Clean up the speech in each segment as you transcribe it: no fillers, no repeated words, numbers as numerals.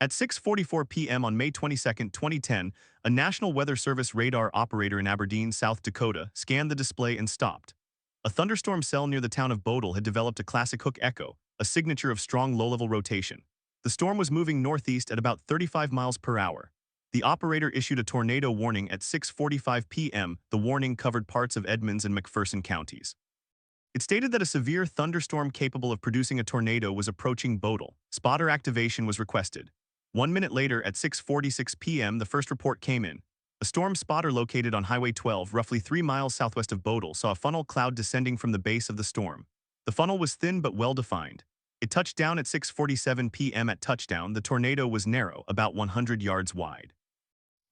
At 6:44 p.m. on May 22, 2010, a National Weather Service radar operator in Aberdeen, South Dakota, scanned the display and stopped. A thunderstorm cell near the town of Bowdle had developed a classic hook echo, a signature of strong low-level rotation. The storm was moving northeast at about 35 miles per hour. The operator issued a tornado warning at 6:45 p.m. The warning covered parts of Edmunds and McPherson counties. It stated that a severe thunderstorm capable of producing a tornado was approaching Bowdle. Spotter activation was requested. 1 minute later, at 6:46 p.m., the first report came in. A storm spotter located on Highway 12, roughly 3 miles southwest of Bowdle, saw a funnel cloud descending from the base of the storm. The funnel was thin but well-defined. It touched down at 6:47 p.m. At touchdown, the tornado was narrow, about 100 yards wide.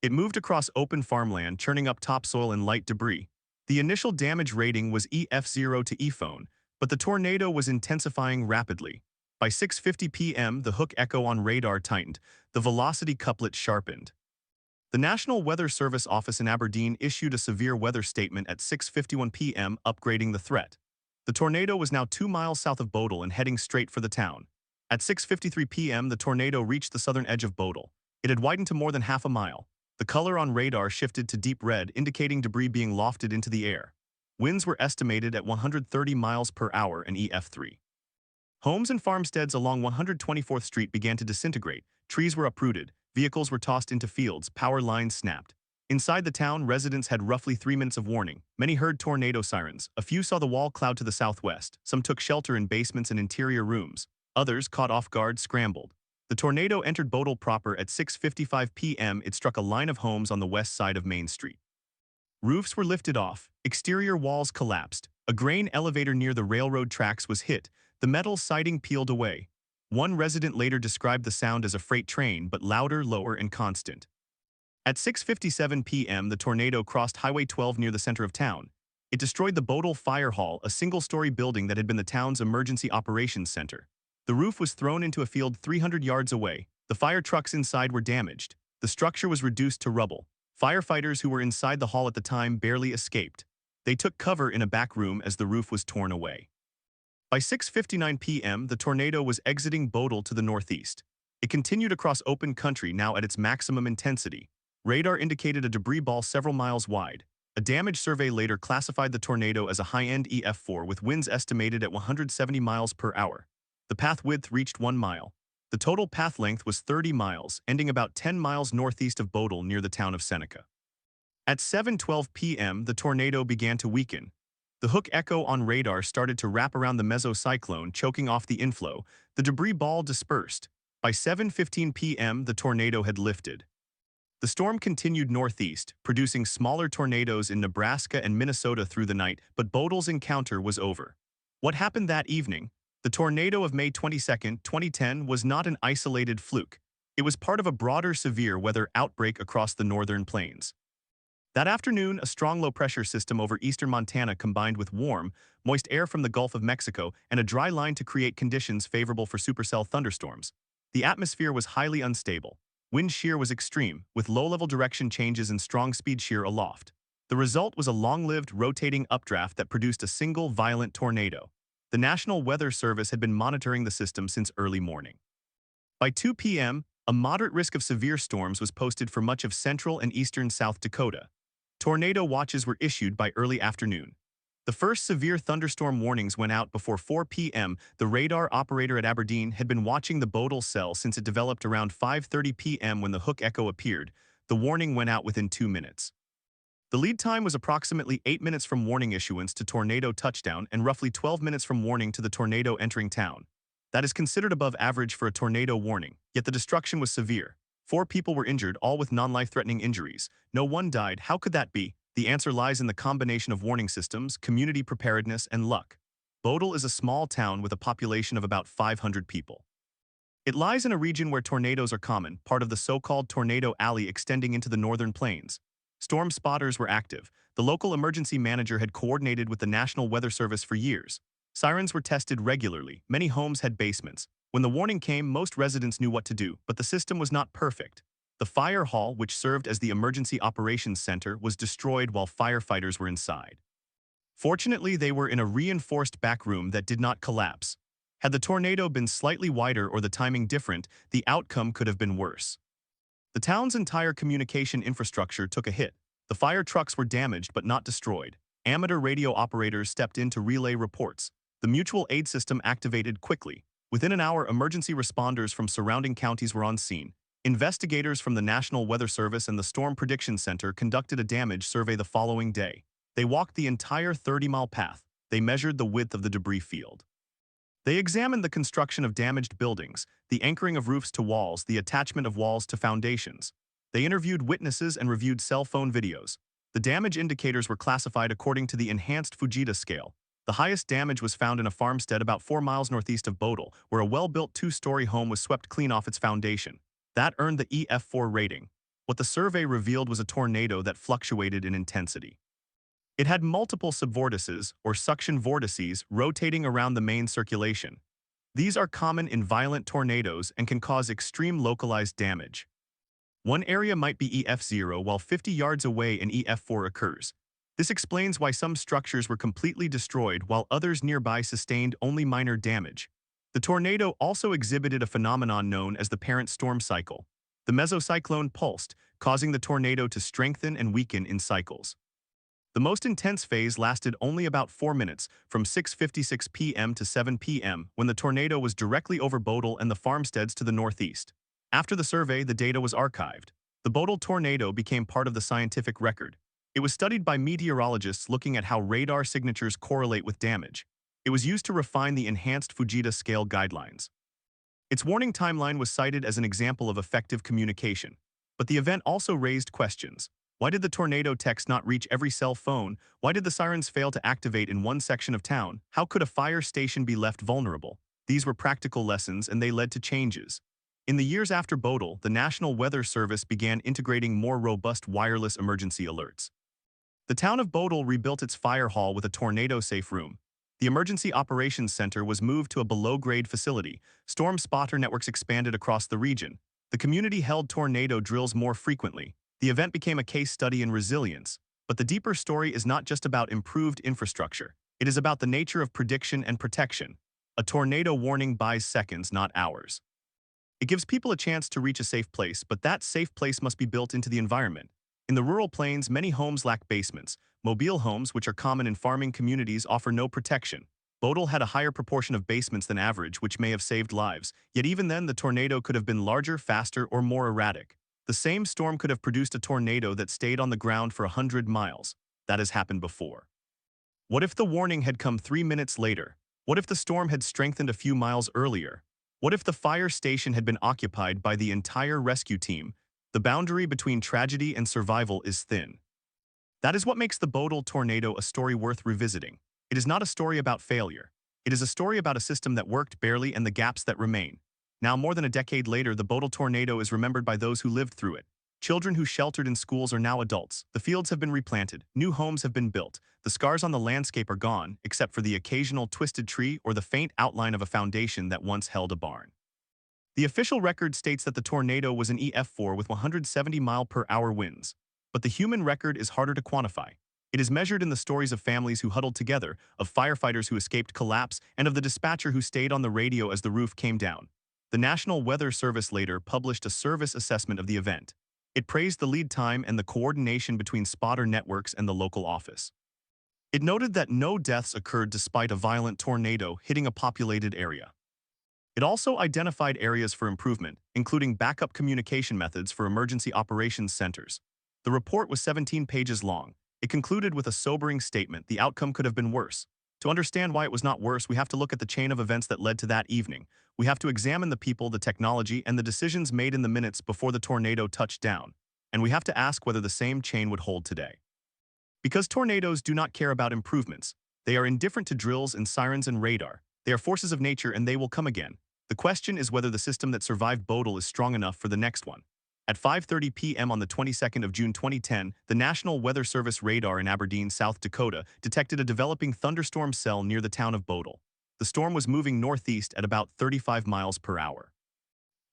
It moved across open farmland, churning up topsoil and light debris. The initial damage rating was EF0 to EPhone, but the tornado was intensifying rapidly. By 6:50 p.m., the hook echo on radar tightened, the velocity couplet sharpened. The National Weather Service office in Aberdeen issued a severe weather statement at 6:51 p.m., upgrading the threat. The tornado was now 2 miles south of Bowdle and heading straight for the town. At 6:53 p.m., the tornado reached the southern edge of Bowdle. It had widened to more than half a mile. The color on radar shifted to deep red, indicating debris being lofted into the air. Winds were estimated at 130 miles per hour and EF3. Homes and farmsteads along 124th Street began to disintegrate. Trees were uprooted. Vehicles were tossed into fields. Power lines snapped. Inside the town, residents had roughly 3 minutes of warning. Many heard tornado sirens. A few saw the wall cloud to the southwest. Some took shelter in basements and interior rooms. Others, caught off guard, scrambled. The tornado entered Bowdle proper at 6:55 p.m. It struck a line of homes on the west side of Main Street. Roofs were lifted off. Exterior walls collapsed. A grain elevator near the railroad tracks was hit. The metal siding peeled away. One resident later described the sound as a freight train, but louder, lower, and constant. At 6:57 p.m., the tornado crossed Highway 12 near the center of town. It destroyed the Bowdle Fire Hall, a single-story building that had been the town's emergency operations center. The roof was thrown into a field 300 yards away. The fire trucks inside were damaged. The structure was reduced to rubble. Firefighters who were inside the hall at the time barely escaped. They took cover in a back room as the roof was torn away. By 6:59 p.m., the tornado was exiting Bowdle to the northeast. It continued across open country, now at its maximum intensity. Radar indicated a debris ball several miles wide. A damage survey later classified the tornado as a high-end EF4 with winds estimated at 170 miles per hour. The path width reached 1 mile. The total path length was 30 miles, ending about 10 miles northeast of Bowdle near the town of Seneca. At 7:12 p.m., the tornado began to weaken. The hook echo on radar started to wrap around the mesocyclone, choking off the inflow. The debris ball dispersed. By 7:15 p.m., the tornado had lifted. The storm continued northeast, producing smaller tornadoes in Nebraska and Minnesota through the night, but Bowdle's encounter was over. What happened that evening? The tornado of May 22, 2010 was not an isolated fluke. It was part of a broader severe weather outbreak across the northern plains. That afternoon, a strong low-pressure system over eastern Montana combined with warm, moist air from the Gulf of Mexico and a dry line to create conditions favorable for supercell thunderstorms. The atmosphere was highly unstable. Wind shear was extreme, with low-level direction changes and strong speed shear aloft. The result was a long-lived, rotating updraft that produced a single violent tornado. The National Weather Service had been monitoring the system since early morning. By 2 p.m., a moderate risk of severe storms was posted for much of central and eastern South Dakota. Tornado watches were issued by early afternoon. The first severe thunderstorm warnings went out before 4 p.m. The radar operator at Aberdeen had been watching the Bowdle cell since it developed around 5:30 p.m. when the hook echo appeared. The warning went out within 2 minutes. The lead time was approximately 8 minutes from warning issuance to tornado touchdown and roughly 12 minutes from warning to the tornado entering town. That is considered above average for a tornado warning, yet the destruction was severe. 4 people were injured, all with non-life-threatening injuries. No one died. How could that be? The answer lies in the combination of warning systems, community preparedness, and luck. Bowdle is a small town with a population of about 500 people. It lies in a region where tornadoes are common, part of the so-called Tornado Alley extending into the northern plains. Storm spotters were active. The local emergency manager had coordinated with the National Weather Service for years. Sirens were tested regularly. Many homes had basements. When the warning came, most residents knew what to do, but the system was not perfect. The fire hall, which served as the emergency operations center, was destroyed while firefighters were inside. Fortunately, they were in a reinforced back room that did not collapse. Had the tornado been slightly wider or the timing different, the outcome could have been worse. The town's entire communication infrastructure took a hit. The fire trucks were damaged but not destroyed. Amateur radio operators stepped in to relay reports. The mutual aid system activated quickly. Within an hour, emergency responders from surrounding counties were on scene. Investigators from the National Weather Service and the Storm Prediction Center conducted a damage survey the following day. They walked the entire 30-mile path. They measured the width of the debris field. They examined the construction of damaged buildings, the anchoring of roofs to walls, the attachment of walls to foundations. They interviewed witnesses and reviewed cell phone videos. The damage indicators were classified according to the enhanced Fujita scale. The highest damage was found in a farmstead about 4 miles northeast of Bowdle, where a well-built 2-story home was swept clean off its foundation. That earned the EF4 rating. What the survey revealed was a tornado that fluctuated in intensity. It had multiple subvortices, or suction vortices, rotating around the main circulation. These are common in violent tornadoes and can cause extreme localized damage. One area might be EF0 while 50 yards away an EF4 occurs. This explains why some structures were completely destroyed while others nearby sustained only minor damage. The tornado also exhibited a phenomenon known as the parent storm cycle. The mesocyclone pulsed, causing the tornado to strengthen and weaken in cycles. The most intense phase lasted only about 4 minutes, from 6:56 p.m. to 7 p.m., when the tornado was directly over Bowdle and the farmsteads to the northeast. After the survey, the data was archived. The Bowdle tornado became part of the scientific record. It was studied by meteorologists looking at how radar signatures correlate with damage. It was used to refine the enhanced Fujita scale guidelines. Its warning timeline was cited as an example of effective communication. But the event also raised questions. Why did the tornado text not reach every cell phone? Why did the sirens fail to activate in one section of town? How could a fire station be left vulnerable? These were practical lessons and they led to changes. In the years after Bowdle, the National Weather Service began integrating more robust wireless emergency alerts. The town of Bowdle rebuilt its fire hall with a tornado-safe room. The Emergency Operations Center was moved to a below-grade facility. Storm spotter networks expanded across the region. The community held tornado drills more frequently. The event became a case study in resilience. But the deeper story is not just about improved infrastructure. It is about the nature of prediction and protection. A tornado warning buys seconds, not hours. It gives people a chance to reach a safe place, but that safe place must be built into the environment. In the rural plains, many homes lack basements. Mobile homes, which are common in farming communities, offer no protection. Bowdle had a higher proportion of basements than average, which may have saved lives. Yet even then, the tornado could have been larger, faster, or more erratic. The same storm could have produced a tornado that stayed on the ground for 100 miles. That has happened before. What if the warning had come 3 minutes later? What if the storm had strengthened a few miles earlier? What if the fire station had been occupied by the entire rescue team? The boundary between tragedy and survival is thin. That is what makes the Bowdle tornado a story worth revisiting. It is not a story about failure. It is a story about a system that worked barely and the gaps that remain. Now, more than a decade later, the Bowdle tornado is remembered by those who lived through it. Children who sheltered in schools are now adults. The fields have been replanted. New homes have been built. The scars on the landscape are gone, except for the occasional twisted tree or the faint outline of a foundation that once held a barn. The official record states that the tornado was an EF4 with 170-mile-per-hour winds. But the human record is harder to quantify. It is measured in the stories of families who huddled together, of firefighters who escaped collapse, and of the dispatcher who stayed on the radio as the roof came down. The National Weather Service later published a service assessment of the event. It praised the lead time and the coordination between spotter networks and the local office. It noted that no deaths occurred despite a violent tornado hitting a populated area. It also identified areas for improvement, including backup communication methods for emergency operations centers. The report was 17 pages long. It concluded with a sobering statement: the outcome could have been worse. To understand why it was not worse, we have to look at the chain of events that led to that evening. We have to examine the people, the technology, and the decisions made in the minutes before the tornado touched down. And we have to ask whether the same chain would hold today. Because tornadoes do not care about improvements. They are indifferent to drills and sirens and radar. They are forces of nature and they will come again. The question is whether the system that survived Bowdle is strong enough for the next one. At 5:30 p.m. on the 22nd of June 2010, the National Weather Service radar in Aberdeen, South Dakota, detected a developing thunderstorm cell near the town of Bowdle. The storm was moving northeast at about 35 miles per hour.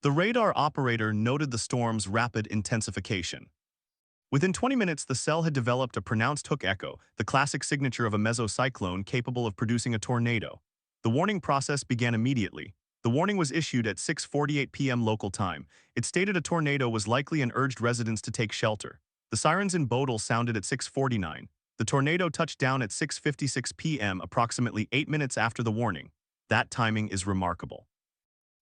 The radar operator noted the storm's rapid intensification. Within 20 minutes, the cell had developed a pronounced hook echo, the classic signature of a mesocyclone capable of producing a tornado. The warning process began immediately. The warning was issued at 6:48 p.m. local time. It stated a tornado was likely and urged residents to take shelter. The sirens in Bowdle sounded at 6:49. The tornado touched down at 6:56 p.m., approximately 8 minutes after the warning. That timing is remarkable.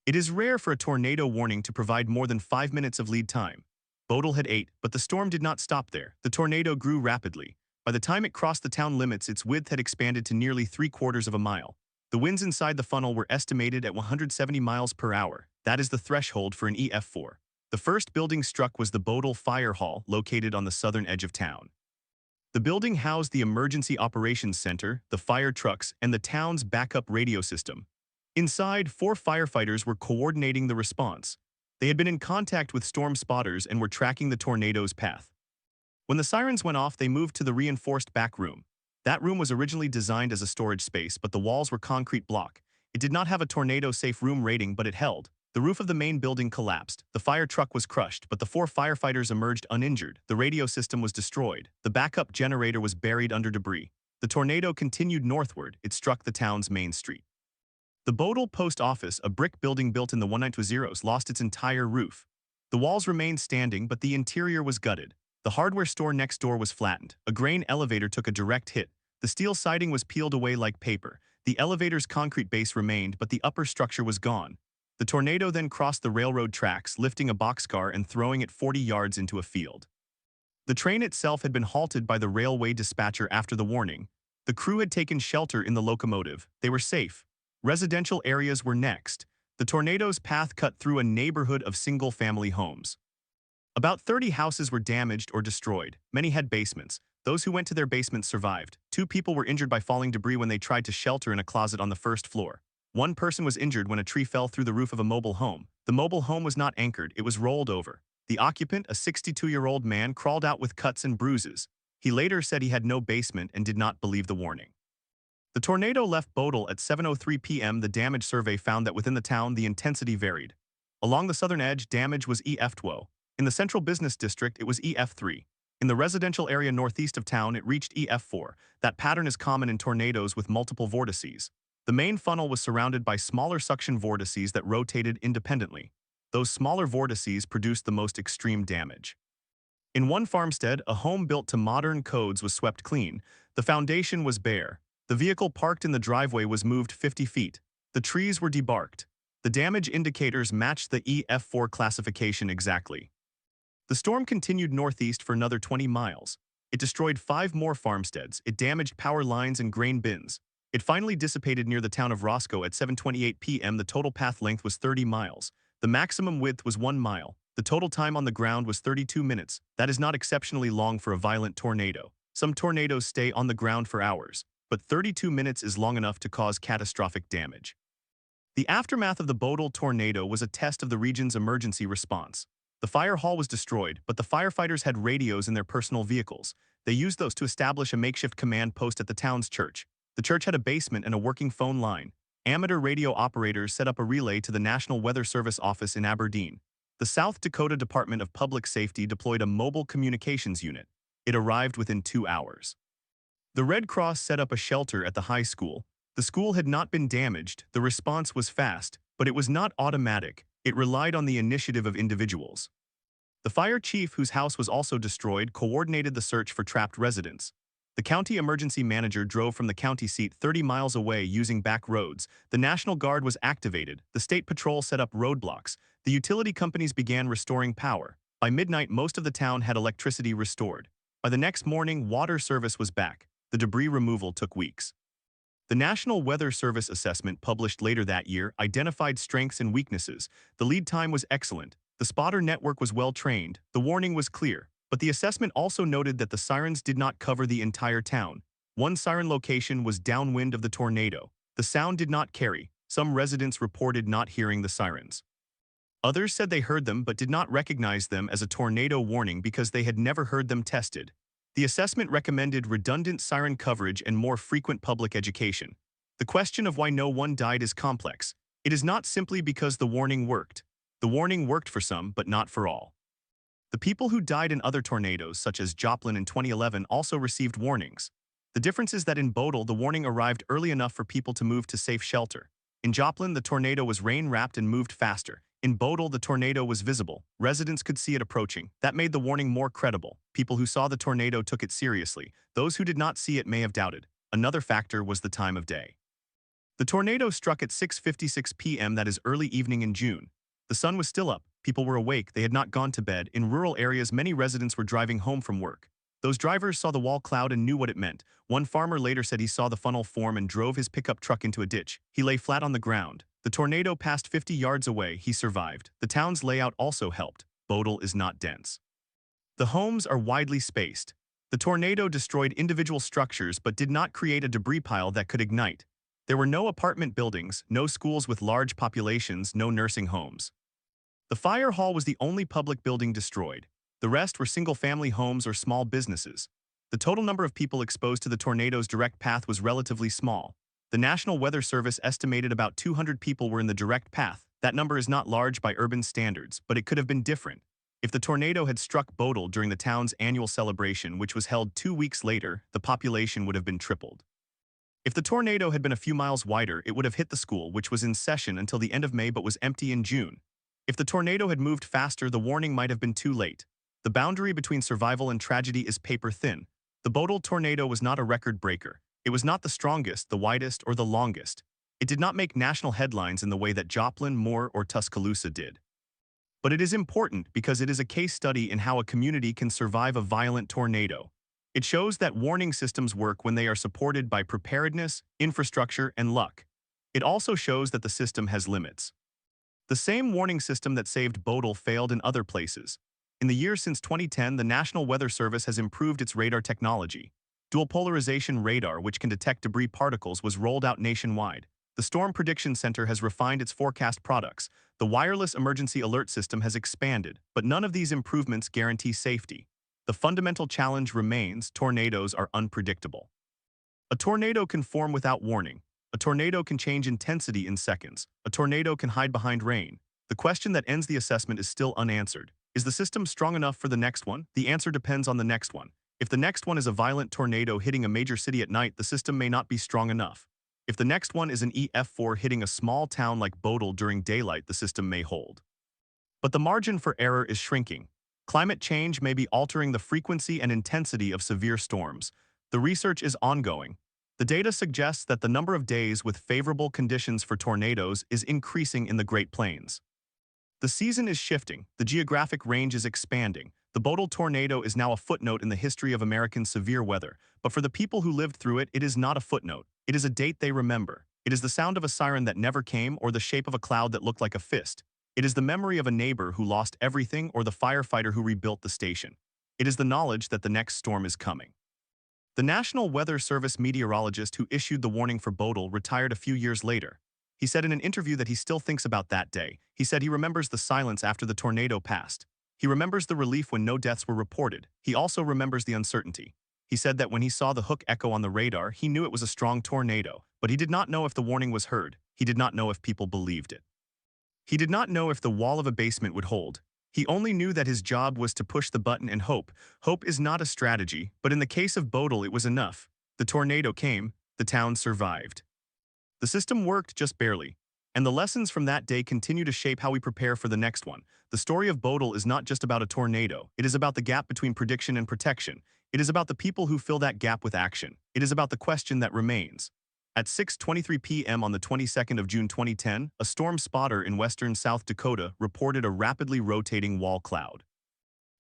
It is rare for a tornado warning to provide more than 5 minutes of lead time. Bowdle had 8, but the storm did not stop there. The tornado grew rapidly. By the time it crossed the town limits, its width had expanded to nearly 3/4 of a mile. The winds inside the funnel were estimated at 170 miles per hour. That is the threshold for an EF4. The first building struck was the Bowdle Fire Hall, located on the southern edge of town. The building housed the Emergency Operations Center, the fire trucks, and the town's backup radio system. Inside, 4 firefighters were coordinating the response. They had been in contact with storm spotters and were tracking the tornado's path. When the sirens went off, they moved to the reinforced back room. That room was originally designed as a storage space, but the walls were concrete block. It did not have a tornado-safe room rating, but it held. The roof of the main building collapsed. The fire truck was crushed, but the 4 firefighters emerged uninjured. The radio system was destroyed. The backup generator was buried under debris. The tornado continued northward. It struck the town's main street. The Bowdle Post Office, a brick building built in the 1920s, lost its entire roof. The walls remained standing, but the interior was gutted. The hardware store next door was flattened. A grain elevator took a direct hit. The steel siding was peeled away like paper. The elevator's concrete base remained, but the upper structure was gone. The tornado then crossed the railroad tracks, lifting a boxcar and throwing it 40 yards into a field. The train itself had been halted by the railway dispatcher after the warning. The crew had taken shelter in the locomotive. They were safe. Residential areas were next. The tornado's path cut through a neighborhood of single-family homes. About 30 houses were damaged or destroyed. Many had basements. Those who went to their basements survived. 2 people were injured by falling debris when they tried to shelter in a closet on the first floor. 1 person was injured when a tree fell through the roof of a mobile home. The mobile home was not anchored, it was rolled over. The occupant, a 62-year-old man, crawled out with cuts and bruises. He later said he had no basement and did not believe the warning. The tornado left Bowdle at 7:03 p.m. The damage survey found that within the town the intensity varied. Along the southern edge, damage was EF2. In the central business district, it was EF3. In the residential area northeast of town, it reached EF4. That pattern is common in tornadoes with multiple vortices. The main funnel was surrounded by smaller suction vortices that rotated independently. Those smaller vortices produced the most extreme damage. In one farmstead, a home built to modern codes was swept clean. The foundation was bare. The vehicle parked in the driveway was moved 50 feet. The trees were debarked. The damage indicators matched the EF4 classification exactly. The storm continued northeast for another 20 miles. It destroyed 5 more farmsteads. It damaged power lines and grain bins. It finally dissipated near the town of Roscoe at 7:28 p.m. The total path length was 30 miles. The maximum width was 1 mile. The total time on the ground was 32 minutes. That is not exceptionally long for a violent tornado. Some tornadoes stay on the ground for hours, but 32 minutes is long enough to cause catastrophic damage. The aftermath of the Bowdle tornado was a test of the region's emergency response. The fire hall was destroyed, but the firefighters had radios in their personal vehicles. They used those to establish a makeshift command post at the town's church. The church had a basement and a working phone line. Amateur radio operators set up a relay to the National Weather Service office in Aberdeen. The South Dakota Department of Public Safety deployed a mobile communications unit. It arrived within 2 hours. The Red Cross set up a shelter at the high school. The school had not been damaged. The response was fast, but it was not automatic. It relied on the initiative of individuals. The fire chief, whose house was also destroyed, coordinated the search for trapped residents. The county emergency manager drove from the county seat 30 miles away using back roads. The National Guard was activated. The state patrol set up roadblocks. The utility companies began restoring power. By midnight, most of the town had electricity restored. By the next morning, water service was back. The debris removal took weeks. The National Weather Service assessment published later that year identified strengths and weaknesses. The lead time was excellent. The spotter network was well trained. The warning was clear. But the assessment also noted that the sirens did not cover the entire town. One siren location was downwind of the tornado. The sound did not carry. Some residents reported not hearing the sirens. Others said they heard them but did not recognize them as a tornado warning because they had never heard them tested. The assessment recommended redundant siren coverage and more frequent public education. The question of why no one died is complex. It is not simply because the warning worked. The warning worked for some, but not for all. The people who died in other tornadoes, such as Joplin in 2011, also received warnings. The difference is that in Bowdle, the warning arrived early enough for people to move to safe shelter. In Joplin, the tornado was rain-wrapped and moved faster. In Bowdle, the tornado was visible. Residents could see it approaching. That made the warning more credible. People who saw the tornado took it seriously. Those who did not see it may have doubted. Another factor was the time of day. The tornado struck at 6:56 p.m. that is early evening in June. The sun was still up. People were awake. They had not gone to bed. In rural areas, many residents were driving home from work. Those drivers saw the wall cloud and knew what it meant. One farmer later said he saw the funnel form and drove his pickup truck into a ditch. He lay flat on the ground. The tornado passed 50 yards away. He survived. The town's layout also helped. Bowdle is not dense. The homes are widely spaced. The tornado destroyed individual structures but did not create a debris pile that could ignite. There were no apartment buildings, no schools with large populations, no nursing homes. The fire hall was the only public building destroyed. The rest were single-family homes or small businesses. The total number of people exposed to the tornado's direct path was relatively small. The National Weather Service estimated about 200 people were in the direct path. That number is not large by urban standards, but it could have been different. If the tornado had struck Bowdle during the town's annual celebration, which was held 2 weeks later, the population would have been tripled. If the tornado had been a few miles wider, it would have hit the school, which was in session until the end of May but was empty in June. If the tornado had moved faster, the warning might have been too late. The boundary between survival and tragedy is paper-thin. The Bowdle tornado was not a record breaker. It was not the strongest, the widest, or the longest. It did not make national headlines in the way that Joplin, Moore, or Tuscaloosa did. But it is important because it is a case study in how a community can survive a violent tornado. It shows that warning systems work when they are supported by preparedness, infrastructure, and luck. It also shows that the system has limits. The same warning system that saved Bowdle failed in other places. In the years since 2010, the National Weather Service has improved its radar technology. Dual polarization radar, which can detect debris particles, was rolled out nationwide. The Storm Prediction Center has refined its forecast products. The wireless emergency alert system has expanded, but none of these improvements guarantee safety. The fundamental challenge remains: tornadoes are unpredictable. A tornado can form without warning. A tornado can change intensity in seconds. A tornado can hide behind rain. The question that ends the assessment is still unanswered. Is the system strong enough for the next one? The answer depends on the next one. If the next one is a violent tornado hitting a major city at night, the system may not be strong enough. If the next one is an EF4 hitting a small town like Bowdle during daylight, the system may hold. But the margin for error is shrinking. Climate change may be altering the frequency and intensity of severe storms. The research is ongoing. The data suggests that the number of days with favorable conditions for tornadoes is increasing in the Great Plains. The season is shifting. The geographic range is expanding. The Bowdle tornado is now a footnote in the history of American severe weather. But for the people who lived through it, it is not a footnote. It is a date they remember. It is the sound of a siren that never came, or the shape of a cloud that looked like a fist. It is the memory of a neighbor who lost everything, or the firefighter who rebuilt the station. It is the knowledge that the next storm is coming. The National Weather Service meteorologist who issued the warning for Bowdle retired a few years later. He said in an interview that he still thinks about that day. He said he remembers the silence after the tornado passed. He remembers the relief when no deaths were reported. He also remembers the uncertainty. He said that when he saw the hook echo on the radar, he knew it was a strong tornado, but he did not know if the warning was heard. He did not know if people believed it. He did not know if the wall of a basement would hold. He only knew that his job was to push the button and hope. Hope is not a strategy, but in the case of Bowdle, it was enough. The tornado came. The town survived. The system worked just barely, and the lessons from that day continue to shape how we prepare for the next one. The story of Bowdle is not just about a tornado. It is about the gap between prediction and protection. It is about the people who fill that gap with action. It is about the question that remains. At 6:23 p.m. on the 22nd of June 2010, a storm spotter in western South Dakota reported a rapidly rotating wall cloud.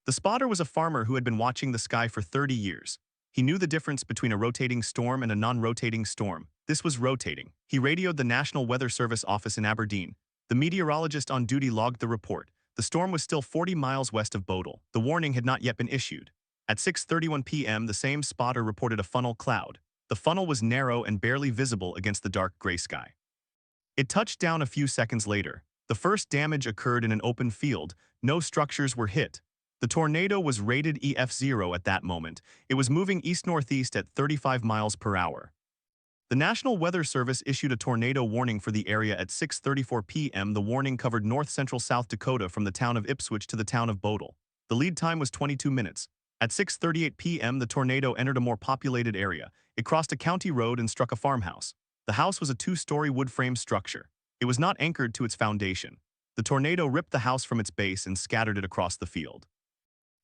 The spotter was a farmer who had been watching the sky for 30 years. He knew the difference between a rotating storm and a non-rotating storm. This was rotating. He radioed the National Weather Service office in Aberdeen. The meteorologist on duty logged the report. The storm was still 40 miles west of Bowdle. The warning had not yet been issued. At 6:31 p.m., the same spotter reported a funnel cloud. The funnel was narrow and barely visible against the dark gray sky. It touched down a few seconds later. The first damage occurred in an open field. No structures were hit. The tornado was rated EF0 at that moment. It was moving east-northeast at 35 miles per hour. The National Weather Service issued a tornado warning for the area at 6:34 p.m. The warning covered north-central South Dakota from the town of Ipswich to the town of Bowdle. The lead time was 22 minutes. At 6:38 p.m., the tornado entered a more populated area. It crossed a county road and struck a farmhouse. The house was a two-story wood-frame structure. It was not anchored to its foundation. The tornado ripped the house from its base and scattered it across the field.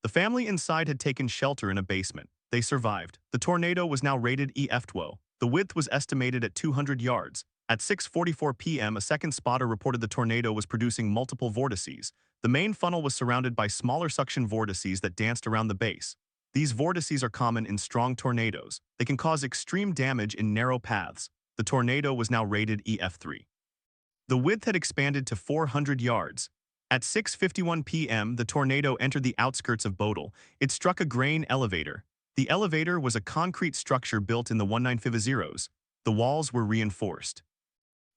The family inside had taken shelter in a basement. They survived. The tornado was now rated EF2. The width was estimated at 200 yards. At 6:44 p.m., a second spotter reported the tornado was producing multiple vortices. The main funnel was surrounded by smaller suction vortices that danced around the base. These vortices are common in strong tornadoes. They can cause extreme damage in narrow paths. The tornado was now rated EF3. The width had expanded to 400 yards. At 6:51 p.m., the tornado entered the outskirts of Bowdle. It struck a grain elevator. The elevator was a concrete structure built in the 1950s. The walls were reinforced.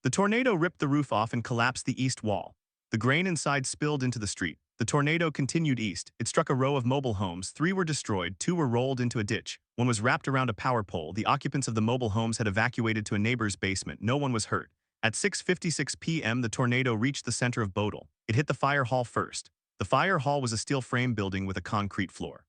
The tornado ripped the roof off and collapsed the east wall. The grain inside spilled into the street. The tornado continued east. It struck a row of mobile homes. 3 were destroyed, 2 were rolled into a ditch. 1 was wrapped around a power pole. The occupants of the mobile homes had evacuated to a neighbor's basement. No one was hurt. At 6:56 p.m., the tornado reached the center of Bowdle. It hit the fire hall first. The fire hall was a steel frame building with a concrete floor.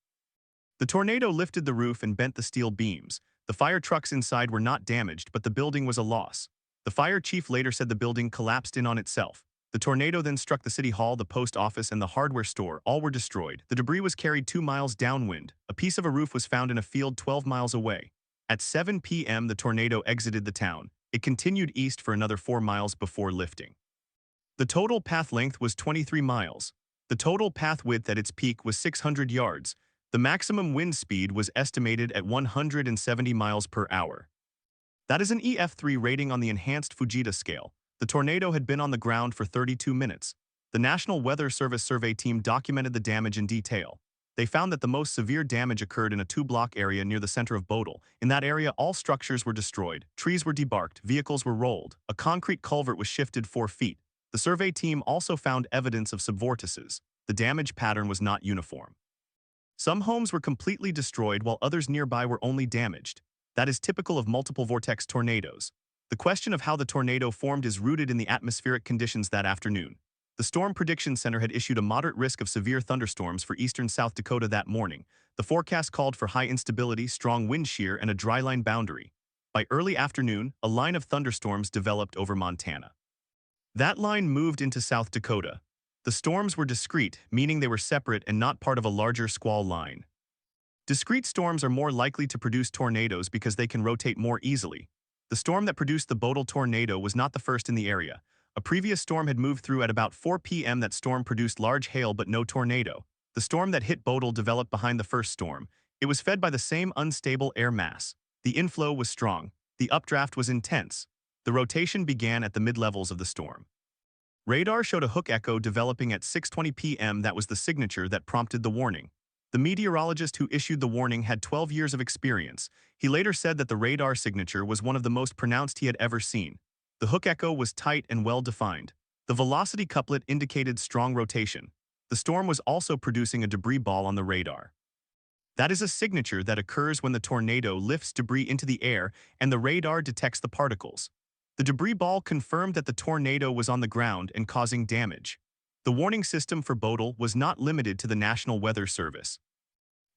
The tornado lifted the roof and bent the steel beams. The fire trucks inside were not damaged, but the building was a loss. The fire chief later said the building collapsed in on itself. The tornado then struck the city hall, the post office, and the hardware store. All were destroyed. The debris was carried 2 miles downwind. A piece of a roof was found in a field 12 miles away. At 7 p.m., the tornado exited the town. It continued east for another 4 miles before lifting. The total path length was 23 miles. The total path width at its peak was 600 yards. The maximum wind speed was estimated at 170 miles per hour. That is an EF3 rating on the enhanced Fujita scale. The tornado had been on the ground for 32 minutes. The National Weather Service survey team documented the damage in detail. They found that the most severe damage occurred in a 2-block area near the center of Bowdle. In that area, all structures were destroyed, trees were debarked, vehicles were rolled, a concrete culvert was shifted 4 feet. The survey team also found evidence of subvortices. The damage pattern was not uniform. Some homes were completely destroyed while others nearby were only damaged. That is typical of multiple vortex tornadoes. The question of how the tornado formed is rooted in the atmospheric conditions that afternoon. The Storm Prediction Center had issued a moderate risk of severe thunderstorms for eastern South Dakota that morning. The forecast called for high instability, strong wind shear, and a dry line boundary. By early afternoon, a line of thunderstorms developed over Montana. That line moved into South Dakota. The storms were discrete, meaning they were separate and not part of a larger squall line. Discrete storms are more likely to produce tornadoes because they can rotate more easily. The storm that produced the Bowdle tornado was not the first in the area. A previous storm had moved through at about 4 p.m. That storm produced large hail but no tornado. The storm that hit Bowdle developed behind the first storm. It was fed by the same unstable air mass. The inflow was strong. The updraft was intense. The rotation began at the mid-levels of the storm. Radar showed a hook echo developing at 6:20 p.m. That was the signature that prompted the warning. The meteorologist who issued the warning had 12 years of experience. He later said that the radar signature was one of the most pronounced he had ever seen. The hook echo was tight and well-defined. The velocity couplet indicated strong rotation. The storm was also producing a debris ball on the radar. That is a signature that occurs when the tornado lifts debris into the air and the radar detects the particles. The debris ball confirmed that the tornado was on the ground and causing damage. The warning system for Bowdle was not limited to the National Weather Service.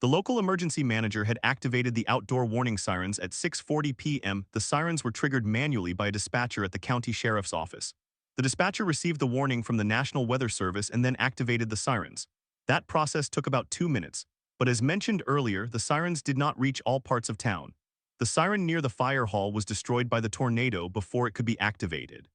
The local emergency manager had activated the outdoor warning sirens at 6:40 p.m. The sirens were triggered manually by a dispatcher at the county sheriff's office. The dispatcher received the warning from the National Weather Service and then activated the sirens. That process took about 2 minutes, but as mentioned earlier, the sirens did not reach all parts of town. The siren near the fire hall was destroyed by the tornado before it could be activated.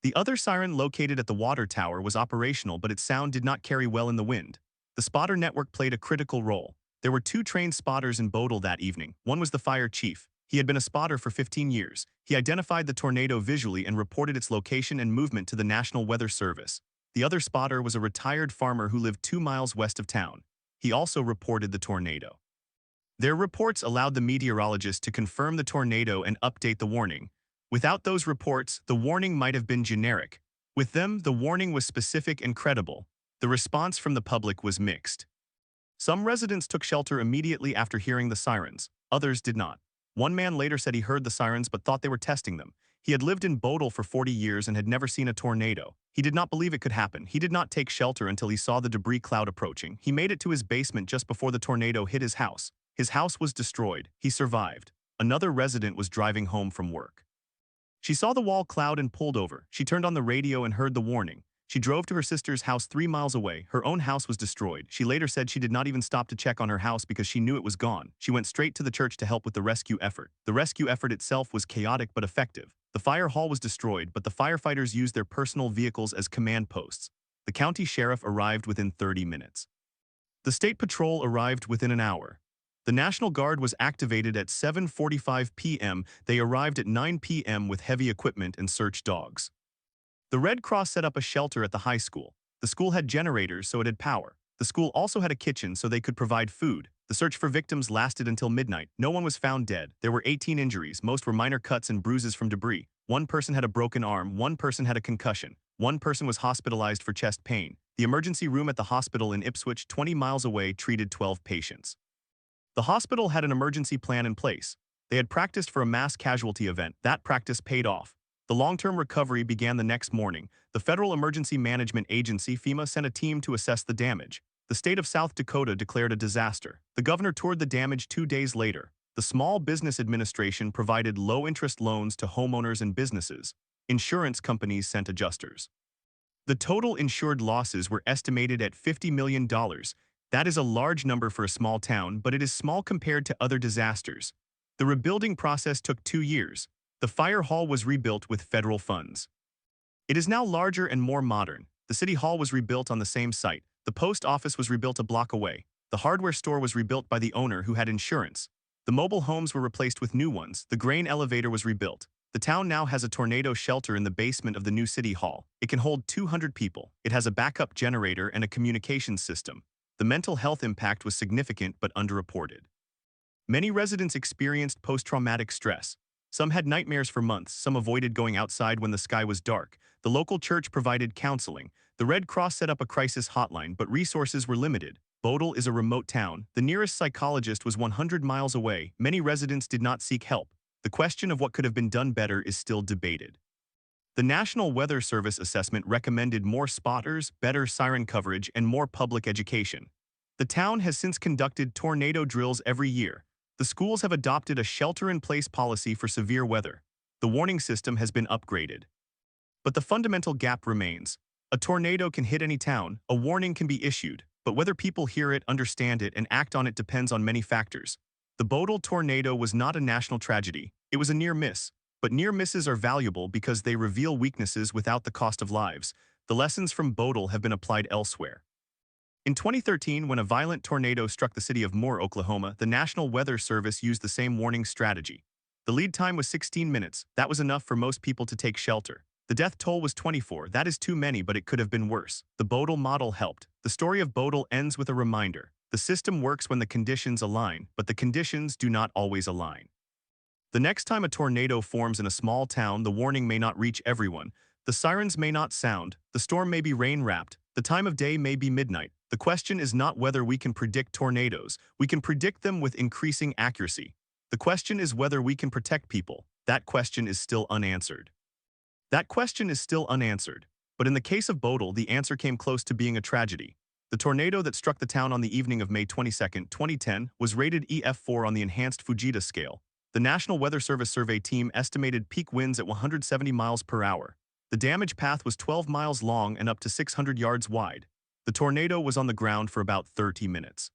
The other siren located at the water tower was operational, but its sound did not carry well in the wind. The spotter network played a critical role. There were 2 trained spotters in Bowdle that evening. One was the fire chief. He had been a spotter for 15 years. He identified the tornado visually and reported its location and movement to the National Weather Service. The other spotter was a retired farmer who lived 2 miles west of town. He also reported the tornado. Their reports allowed the meteorologist to confirm the tornado and update the warning. Without those reports, the warning might have been generic. With them, the warning was specific and credible. The response from the public was mixed. Some residents took shelter immediately after hearing the sirens. Others did not. One man later said he heard the sirens but thought they were testing them. He had lived in Bowdle for 40 years and had never seen a tornado. He did not believe it could happen. He did not take shelter until he saw the debris cloud approaching. He made it to his basement just before the tornado hit his house. His house was destroyed. He survived. Another resident was driving home from work. She saw the wall cloud and pulled over. She turned on the radio and heard the warning. She drove to her sister's house 3 miles away. Her own house was destroyed. She later said she did not even stop to check on her house because she knew it was gone. She went straight to the church to help with the rescue effort. The rescue effort itself was chaotic but effective. The fire hall was destroyed, but the firefighters used their personal vehicles as command posts. The county sheriff arrived within 30 minutes. The state patrol arrived within an hour. The National Guard was activated at 7:45 p.m. They arrived at 9 p.m. with heavy equipment and search dogs. The Red Cross set up a shelter at the high school. The school had generators, so it had power. The school also had a kitchen so they could provide food. The search for victims lasted until midnight. No one was found dead. There were 18 injuries. Most were minor cuts and bruises from debris. One person had a broken arm. One person had a concussion. One person was hospitalized for chest pain. The emergency room at the hospital in Ipswich, 20 miles away, treated 12 patients. The hospital had an emergency plan in place. They had practiced for a mass casualty event. That practice paid off. The long-term recovery began the next morning. The Federal Emergency Management Agency, FEMA, sent a team to assess the damage. The state of South Dakota declared a disaster. The governor toured the damage 2 days later. The Small Business Administration provided low-interest loans to homeowners and businesses. Insurance companies sent adjusters. The total insured losses were estimated at $50 million. That is a large number for a small town, but it is small compared to other disasters. The rebuilding process took 2 years. The fire hall was rebuilt with federal funds. It is now larger and more modern. The city hall was rebuilt on the same site. The post office was rebuilt a block away. The hardware store was rebuilt by the owner who had insurance. The mobile homes were replaced with new ones. The grain elevator was rebuilt. The town now has a tornado shelter in the basement of the new city hall. It can hold 200 people. It has a backup generator and a communications system. The mental health impact was significant but underreported. Many residents experienced post-traumatic stress. Some had nightmares for months. Some avoided going outside when the sky was dark. The local church provided counseling. The Red Cross set up a crisis hotline, but resources were limited. Bowdle is a remote town. The nearest psychologist was 100 miles away. Many residents did not seek help. The question of what could have been done better is still debated. The National Weather Service assessment recommended more spotters, better siren coverage, and more public education. The town has since conducted tornado drills every year. The schools have adopted a shelter-in-place policy for severe weather. The warning system has been upgraded. But the fundamental gap remains. A tornado can hit any town, a warning can be issued, but whether people hear it, understand it, and act on it depends on many factors. The Bowdle tornado was not a national tragedy. It was a near miss. But near misses are valuable because they reveal weaknesses without the cost of lives. The lessons from Bowdle have been applied elsewhere. In 2013, when a violent tornado struck the city of Moore, Oklahoma, the National Weather Service used the same warning strategy. The lead time was 16 minutes. That was enough for most people to take shelter. The death toll was 24. That is too many, but it could have been worse. The Bowdle model helped. The story of Bowdle ends with a reminder. The system works when the conditions align, but the conditions do not always align. The next time a tornado forms in a small town, the warning may not reach everyone. The sirens may not sound. The storm may be rain-wrapped. The time of day may be midnight. The question is not whether we can predict tornadoes. We can predict them with increasing accuracy. The question is whether we can protect people. That question is still unanswered. But in the case of Bowdle, the answer came close to being a tragedy. The tornado that struck the town on the evening of May 22, 2010, was rated EF4 on the enhanced Fujita scale. The National Weather Service survey team estimated peak winds at 170 miles per hour. The damage path was 12 miles long and up to 600 yards wide. The tornado was on the ground for about 30 minutes.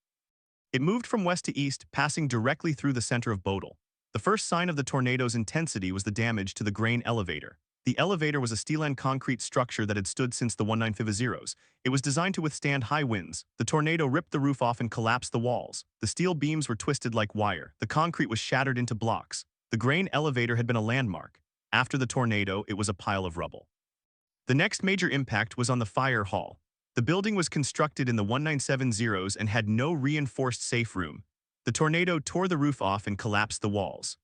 It moved from west to east, passing directly through the center of Bowdle. The first sign of the tornado's intensity was the damage to the grain elevator. The elevator was a steel and concrete structure that had stood since the 1950s. It was designed to withstand high winds. The tornado ripped the roof off and collapsed the walls. The steel beams were twisted like wire. The concrete was shattered into blocks. The grain elevator had been a landmark. After the tornado, it was a pile of rubble. The next major impact was on the fire hall. The building was constructed in the 1970s and had no reinforced safe room. The tornado tore the roof off and collapsed the walls.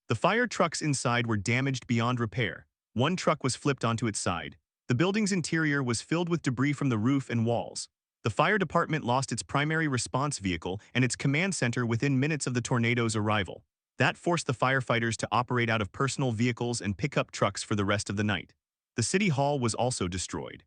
The fire trucks inside were damaged beyond repair. One truck was flipped onto its side. The building's interior was filled with debris from the roof and walls. The fire department lost its primary response vehicle and its command center within minutes of the tornado's arrival. That forced the firefighters to operate out of personal vehicles and pickup trucks for the rest of the night. The city hall was also destroyed.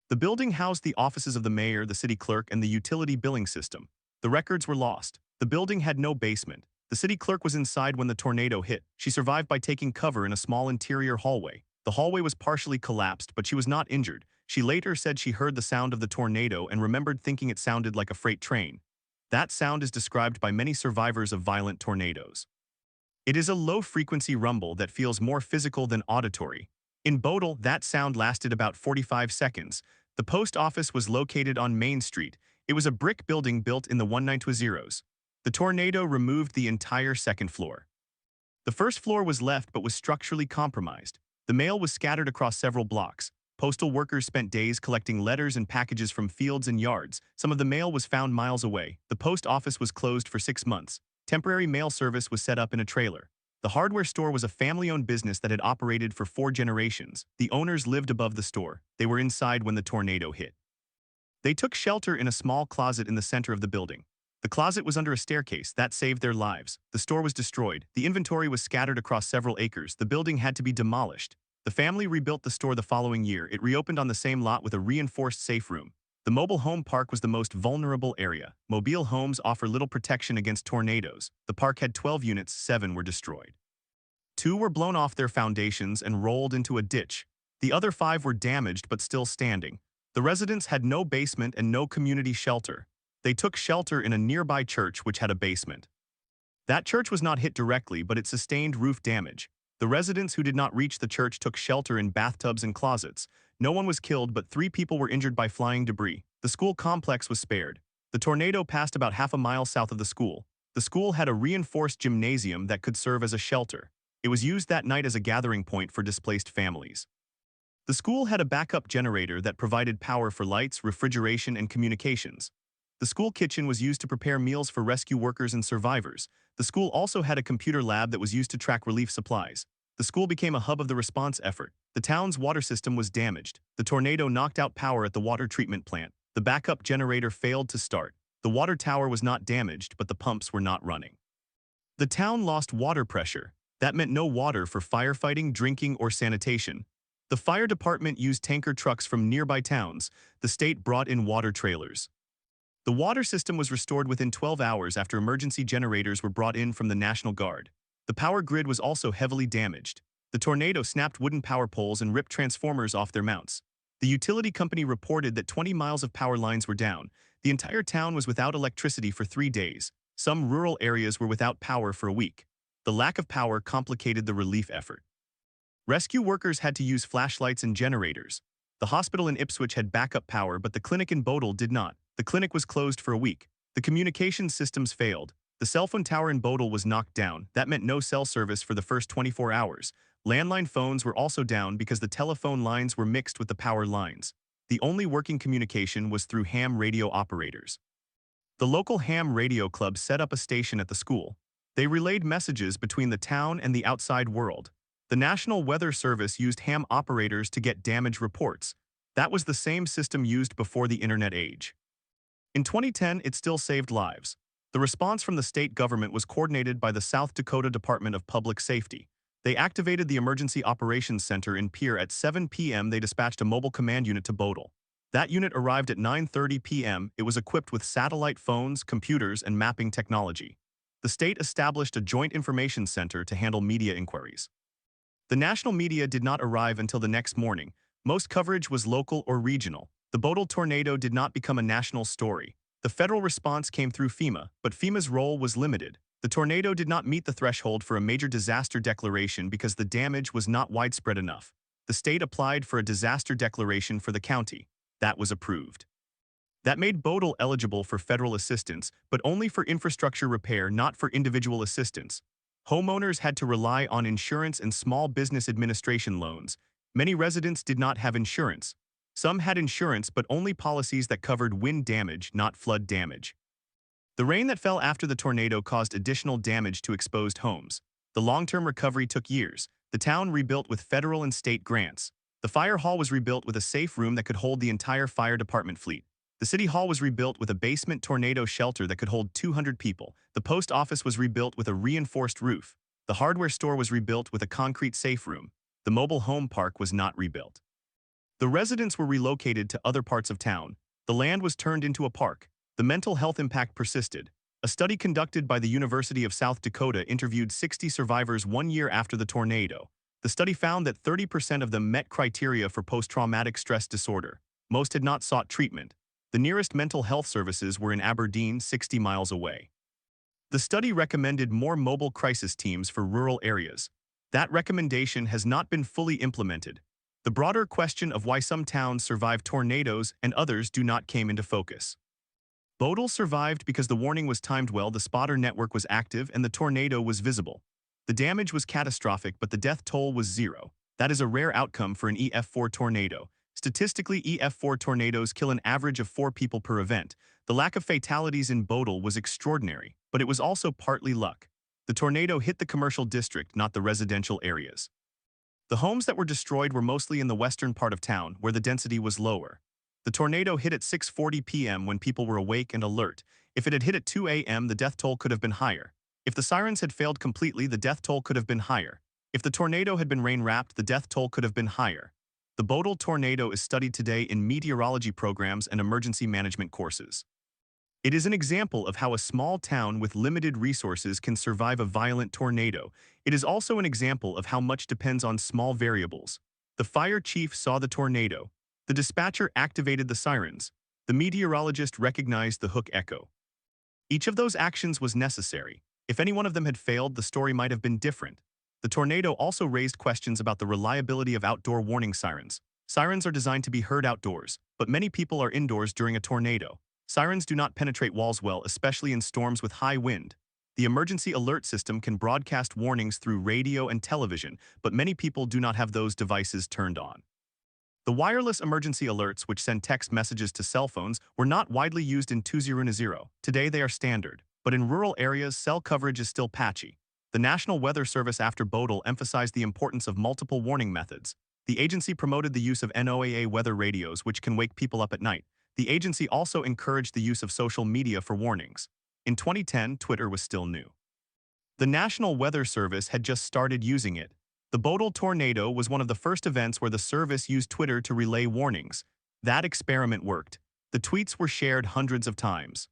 The building housed the offices of the mayor, the city clerk, and the utility billing system. The records were lost. The building had no basement. The city clerk was inside when the tornado hit. She survived by taking cover in a small interior hallway. The hallway was partially collapsed, but she was not injured. She later said she heard the sound of the tornado and remembered thinking it sounded like a freight train. That sound is described by many survivors of violent tornadoes. It is a low-frequency rumble that feels more physical than auditory. In Bowdle, that sound lasted about 45 seconds. The post office was located on Main Street. It was a brick building built in the 1920s. The tornado removed the entire second floor. The first floor was left but was structurally compromised. The mail was scattered across several blocks. Postal workers spent days collecting letters and packages from fields and yards. Some of the mail was found miles away. The post office was closed for 6 months. Temporary mail service was set up in a trailer. The hardware store was a family-owned business that had operated for 4 generations. The owners lived above the store. They were inside when the tornado hit. They took shelter in a small closet in the center of the building. The closet was under a staircase. That saved their lives. The store was destroyed. The inventory was scattered across several acres. The building had to be demolished. The family rebuilt the store the following year. It reopened on the same lot with a reinforced safe room. The mobile home park was the most vulnerable area. Mobile homes offer little protection against tornadoes. The park had 12 units, 7 were destroyed. 2 were blown off their foundations and rolled into a ditch. The other 5 were damaged but still standing. The residents had no basement and no community shelter. They took shelter in a nearby church which had a basement. That church was not hit directly, but it sustained roof damage. The residents who did not reach the church took shelter in bathtubs and closets. No one was killed, but 3 people were injured by flying debris. The school complex was spared. The tornado passed about half a mile south of the school. The school had a reinforced gymnasium that could serve as a shelter. It was used that night as a gathering point for displaced families. The school had a backup generator that provided power for lights, refrigeration, and communications. The school kitchen was used to prepare meals for rescue workers and survivors. The school also had a computer lab that was used to track relief supplies. The school became a hub of the response effort. The town's water system was damaged. The tornado knocked out power at the water treatment plant. The backup generator failed to start. The water tower was not damaged, but the pumps were not running. The town lost water pressure. That meant no water for firefighting, drinking, or sanitation. The fire department used tanker trucks from nearby towns. The state brought in water trailers. The water system was restored within 12 hours after emergency generators were brought in from the National Guard. The power grid was also heavily damaged. The tornado snapped wooden power poles and ripped transformers off their mounts. The utility company reported that 20 miles of power lines were down. The entire town was without electricity for 3 days. Some rural areas were without power for a week. The lack of power complicated the relief effort. Rescue workers had to use flashlights and generators. The hospital in Ipswich had backup power, but the clinic in Bowdle did not. The clinic was closed for a week. The communications systems failed. The cell phone tower in Bowdle was knocked down. That meant no cell service for the first 24 hours. Landline phones were also down because the telephone lines were mixed with the power lines. The only working communication was through ham radio operators. The local ham radio club set up a station at the school. They relayed messages between the town and the outside world. The National Weather Service used ham operators to get damage reports. That was the same system used before the internet age. In 2010, it still saved lives. The response from the state government was coordinated by the South Dakota Department of Public Safety. They activated the Emergency Operations Center in Pierre at 7 p.m. They dispatched a mobile command unit to Bowdle. That unit arrived at 9:30 p.m. It was equipped with satellite phones, computers, and mapping technology. The state established a joint information center to handle media inquiries. The national media did not arrive until the next morning. Most coverage was local or regional. The Bowdle tornado did not become a national story. The federal response came through FEMA, but FEMA's role was limited. The tornado did not meet the threshold for a major disaster declaration because the damage was not widespread enough. The state applied for a disaster declaration for the county. That was approved. That made Bowdle eligible for federal assistance, but only for infrastructure repair, not for individual assistance. Homeowners had to rely on insurance and small business administration loans. Many residents did not have insurance. Some had insurance, but only policies that covered wind damage, not flood damage. The rain that fell after the tornado caused additional damage to exposed homes. The long-term recovery took years. The town rebuilt with federal and state grants. The fire hall was rebuilt with a safe room that could hold the entire fire department fleet. The city hall was rebuilt with a basement tornado shelter that could hold 200 people. The post office was rebuilt with a reinforced roof. The hardware store was rebuilt with a concrete safe room. The mobile home park was not rebuilt. The residents were relocated to other parts of town. The land was turned into a park. The mental health impact persisted. A study conducted by the University of South Dakota interviewed 60 survivors 1 year after the tornado. The study found that 30% of them met criteria for post-traumatic stress disorder. Most had not sought treatment. The nearest mental health services were in Aberdeen, 60 miles away. The study recommended more mobile crisis teams for rural areas. That recommendation has not been fully implemented. The broader question of why some towns survive tornadoes and others do not came into focus. Bowdle survived because the warning was timed well, the spotter network was active, and the tornado was visible. The damage was catastrophic, but the death toll was 0. That is a rare outcome for an EF4 tornado. Statistically, EF4 tornadoes kill an average of 4 people per event. The lack of fatalities in Bowdle was extraordinary, but it was also partly luck. The tornado hit the commercial district, not the residential areas. The homes that were destroyed were mostly in the western part of town, where the density was lower. The tornado hit at 6:40 p.m. when people were awake and alert. If it had hit at 2 a.m., the death toll could have been higher. If the sirens had failed completely, the death toll could have been higher. If the tornado had been rain-wrapped, the death toll could have been higher. The Bowdle tornado is studied today in meteorology programs and emergency management courses. It is an example of how a small town with limited resources can survive a violent tornado. It is also an example of how much depends on small variables. The fire chief saw the tornado. The dispatcher activated the sirens. The meteorologist recognized the hook echo. Each of those actions was necessary. If any one of them had failed, the story might have been different. The tornado also raised questions about the reliability of outdoor warning sirens. Sirens are designed to be heard outdoors, but many people are indoors during a tornado. Sirens do not penetrate walls well, especially in storms with high wind. The emergency alert system can broadcast warnings through radio and television, but many people do not have those devices turned on. The wireless emergency alerts, which send text messages to cell phones, were not widely used in 2010. Today they are standard, but in rural areas cell coverage is still patchy. The National Weather Service after Bowdle emphasized the importance of multiple warning methods. The agency promoted the use of NOAA weather radios, which can wake people up at night. The agency also encouraged the use of social media for warnings. In 2010, Twitter was still new. The National Weather Service had just started using it. The Bowdle tornado was one of the first events where the service used Twitter to relay warnings. That experiment worked. The tweets were shared hundreds of times.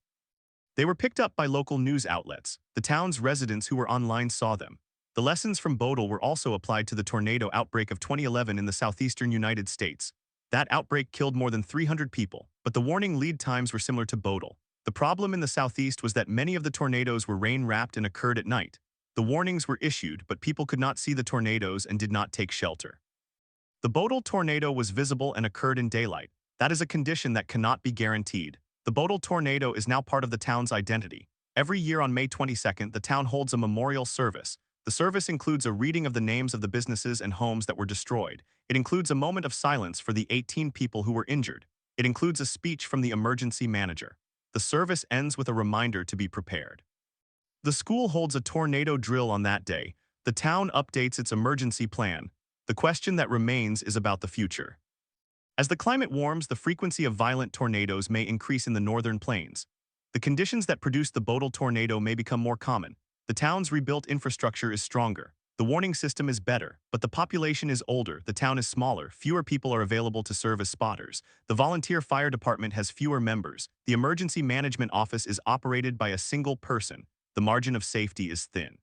They were picked up by local news outlets. The town's residents who were online saw them. The lessons from Bowdle were also applied to the tornado outbreak of 2011 in the southeastern United States. That outbreak killed more than 300 people, but the warning lead times were similar to Bowdle. The problem in the southeast was that many of the tornadoes were rain-wrapped and occurred at night. The warnings were issued, but people could not see the tornadoes and did not take shelter. The Bowdle tornado was visible and occurred in daylight. That is a condition that cannot be guaranteed. The Bowdle tornado is now part of the town's identity. Every year on May 22nd, the town holds a memorial service. The service includes a reading of the names of the businesses and homes that were destroyed. It includes a moment of silence for the 18 people who were injured. It includes a speech from the emergency manager. The service ends with a reminder to be prepared. The school holds a tornado drill on that day. The town updates its emergency plan. The question that remains is about the future. As the climate warms, the frequency of violent tornadoes may increase in the northern plains. The conditions that produce the Bowdle tornado may become more common. The town's rebuilt infrastructure is stronger. The warning system is better, but the population is older, the town is smaller, fewer people are available to serve as spotters. The volunteer fire department has fewer members. The emergency management office is operated by a single person. The margin of safety is thin.